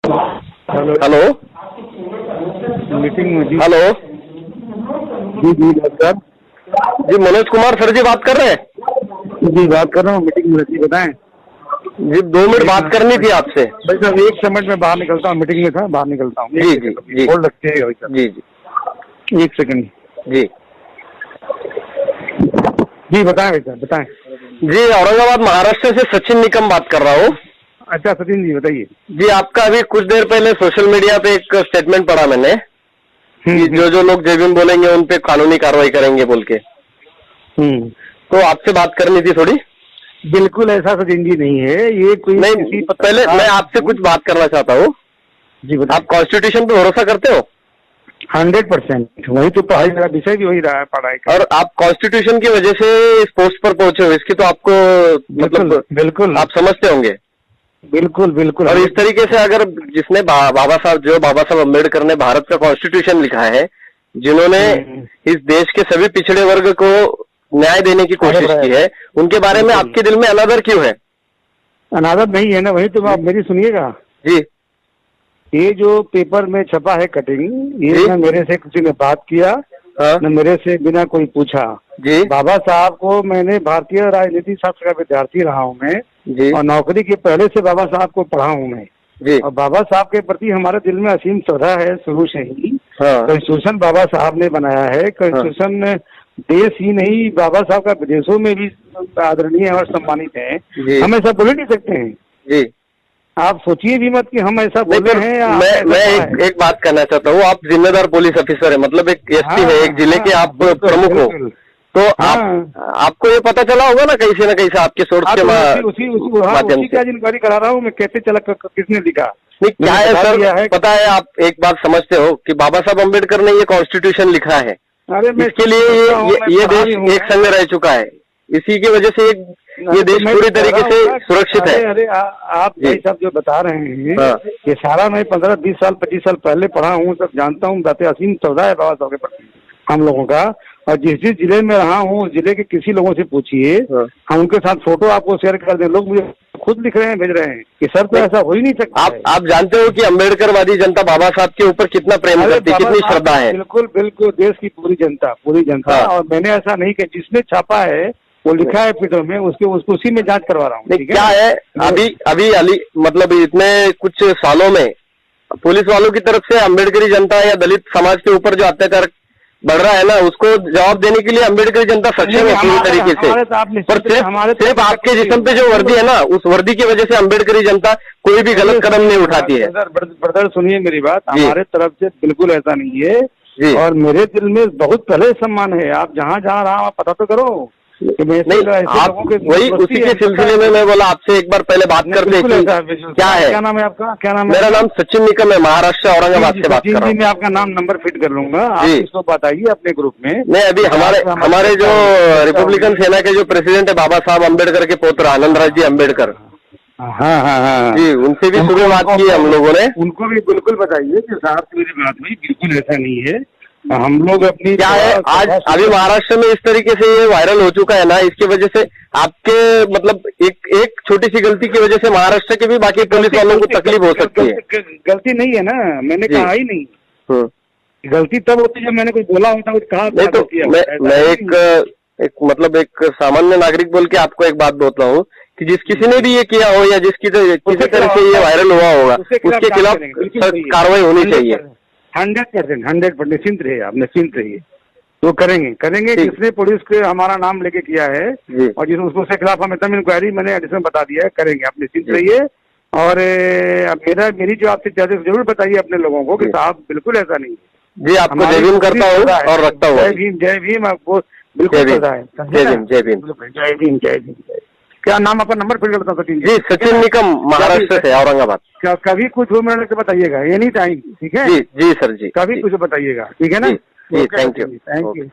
Hello, meeting में जी। Hello जी जी sir. जी, Manoj Kumar sir जी बात कर रहे हैं? जी बात कर रहा हूँ, मीटिंग में जी, बताएं। जी, 2 मिनट बात करनी थी आपसे। भाई साहब 1 मिनट में बाहर निकलता हूँ, मीटिंग में था, बाहर निकलता हूँ। जी जी जी, होल्ड रखते हैं भाई साहब। जी जी 1 सेकंड। जी जी बताएं भाई साहब, बताएं। जी, औरंगाबाद महाराष्ट्र से सचिन निकम बात कर रहा हूँ। अच्छा सचिन जी बताइए। जी, आपका अभी कुछ देर पहले सोशल मीडिया पे एक स्टेटमेंट पढ़ा मैंने कि जो लोग जय भीम बोलेंगे उन पे कानूनी कार्रवाई करेंगे बोल के। तो आपसे बात करनी थी थोड़ी। बिल्कुल ऐसा सचिन जी नहीं है, ये कोई नहीं, पहले मैं आपसे कुछ बात करना चाहता हूँ। जी बताएं। आप कॉन्स्टिट्यूशन पे भरोसा करते हो? 100%। वही तो पढ़ाई, मेरा विषय भी वही रहा है पढ़ाई का। और आप कॉन्स्टिट्यूशन की वजह से इस पोस्ट पर पहुंचे हो, इसकी तो आपको मतलब बिल्कुल आप समझते होंगे। बिल्कुल बिल्कुल। और इस तरीके से अगर जिसने बाबा साहब अम्बेडकर ने भारत का कॉन्स्टिट्यूशन लिखा है, जिन्होंने इस देश के सभी पिछड़े वर्ग को न्याय देने की कोशिश की है, उनके बारे में आपके दिल में अनादर क्यों है? अनादर नहीं है ना, वही तो आप मेरी सुनिएगा। जी, ये जो पेपर में छपा है कटिंग, ये न मेरे से किसी ने बात किया, न मेरे से बिना कोई पूछा। जी, बाबा साहब को मैंने भारतीय राजनीति शास्त्र का विद्यार्थी रहा हूँ मैं जी, और नौकरी के पहले से बाबा साहब को पढ़ा हूँ मैं जी। और बाबा साहब के प्रति हमारे दिल में असीम श्रद्धा है शुरू से ही। कॉन्स्टिट्यूशन बाबा साहब ने बनाया है, कॉन्स्टिट्यूशन देश ही नहीं, बाबा साहब का विदेशों में भी आदरणीय और सम्मानित है। हम ऐसा बोल नहीं सकते हैं। जी, आप सोचिए भी मत कि हम ऐसा बोले हैं या मैं एक बात कहना चाहता हूँ। आप जिम्मेदार पुलिस ऑफिसर है, मतलब एक एसपी है, एक जिले के आप प्रमुख हो, तो आपको ये पता चला होगा ना कहीं से आपके सोर्स के माध्यम से। क्या जानकारी करा रहा हूँ मैं, कैसे चला, किसने लिखा? नहीं, क्या है सर, पता है आप एक बात समझते हो कि बाबा साहब अम्बेडकर ने ये कॉन्स्टिट्यूशन लिखा है, इसके लिए ये देश एक संग रह चुका है, इसी की वजह से ये देश पूरी तरीके से सुरक्षित है। अरे आप भाई साहब जो बता रहे हैं ये सारा मैं 15-20 साल 25 साल पहले पढ़ा हूँ, सब जानता हूँ। बातें असीम श्रद्धा है बाबा साहब के प्रति हम लोगों का। और जिस जिले में रहा हूँ, जिले के किसी लोगों से पूछिए, हम उनके साथ फोटो आपको शेयर कर दें, लोग मुझे खुद लिख रहे हैं, भेज रहे हैं कि सर तो ऐसा हो ही नहीं सकता। आप जानते हो कि अम्बेडकरवादी जनता बाबा साहब के ऊपर कितना प्रेम करती है, कितनी श्रद्धा है। बिल्कुल बिल्कुल, देश की पूरी जनता। और मैंने ऐसा नहीं किया, जिसने छापा है वो लिखा है पेपर में, उसको उसी में जांच करवा रहा हूँ। क्या है अभी मतलब इतने कुछ सालों में पुलिस वालों की तरफ से अम्बेडकरी जनता या दलित समाज के ऊपर जो अत्याचार बढ़ रहा है ना, उसको जवाब देने के लिए अम्बेडकरी जनता सक्षम है पूरी तरीके से। पर सिर्फ आपके जिस्म पे जो वर्दी है ना, उस वर्दी की वजह से अम्बेडकरी जनता कोई भी गलत कदम नहीं उठाती है। ब्रदर सुनिए मेरी बात, हमारे तरफ से बिल्कुल ऐसा नहीं है। और मेरे दिल में बहुत पहले सम्मान है। आप जहाँ रहा आप पता तो करो। नहीं, आप वही उसी के सिलसिले में मैं बोला आपसे एक बार पहले बात करते हैं। क्या है, क्या नाम है आपका? क्या नाम है? मेरा नाम सचिन निकम है, महाराष्ट्र औरंगाबाद से बात कर रहा हूँ। मैं आपका नाम नंबर फिट कर लूंगा, आप इसको बताइए अपने ग्रुप में। नहीं, अभी हमारे जो रिपब्लिकन सेना के जो प्रेसिडेंट है बाबा साहब अम्बेडकर के पुत्र आनंद राज जी अम्बेडकर, हाँ जी, उनसे भी सुबह बात की हम लोगों ने। उनको भी बिल्कुल बताइए कि साहब से मेरी बात हुई, बिल्कुल ऐसा नहीं है। हम लोग अपनी क्या है, आज अभी महाराष्ट्र में इस तरीके से ये वायरल हो चुका है ना, इसकी वजह से आपके मतलब एक छोटी सी गलती की वजह से महाराष्ट्र के भी बाकी पुलिस वालों को तकलीफ हो सकती है। गलती नहीं है ना, मैंने कहा ही नहीं। गलती तब होती है जब मैंने कुछ बोला होता, कुछ कहा नहीं। तो मैं एक सामान्य नागरिक बोल के आपको एक बात बोलता हूँ कि जिस किसी ने भी ये किया हो या किसी तरह से ये वायरल हुआ होगा, उसके खिलाफ कार्रवाई होनी चाहिए। 100% निश्चिंत रहिए, आप निश्चिंत रहिए। तो करेंगे जिसने पुलिस के हमारा नाम लेके किया है और जिस उसके खिलाफ हम एकदम इंक्वायरी मैंने एडिशन बता दिया है, करेंगे। आप निश्चिंत रहिए। और मेरी जो आपसे चार्जेस जरूर बताइए अपने लोगों को कि साहब बिल्कुल ऐसा नहीं है। जी, आपको जय भीम करता हूँ और रखता हूँ। जय भीम आपको बिल्कुल पता है। जय भीम। क्या नाम, आपका नंबर फिर करता सचिन जी? सचिन निकम, महाराष्ट्र से, औरंगाबाद। कभी कुछ हो मेरे को बताइएगा, एनी टाइम, ठीक है? जी सर जी, कभी कुछ बताइएगा, ठीक है ना? जी, थैंक यू। Thank you.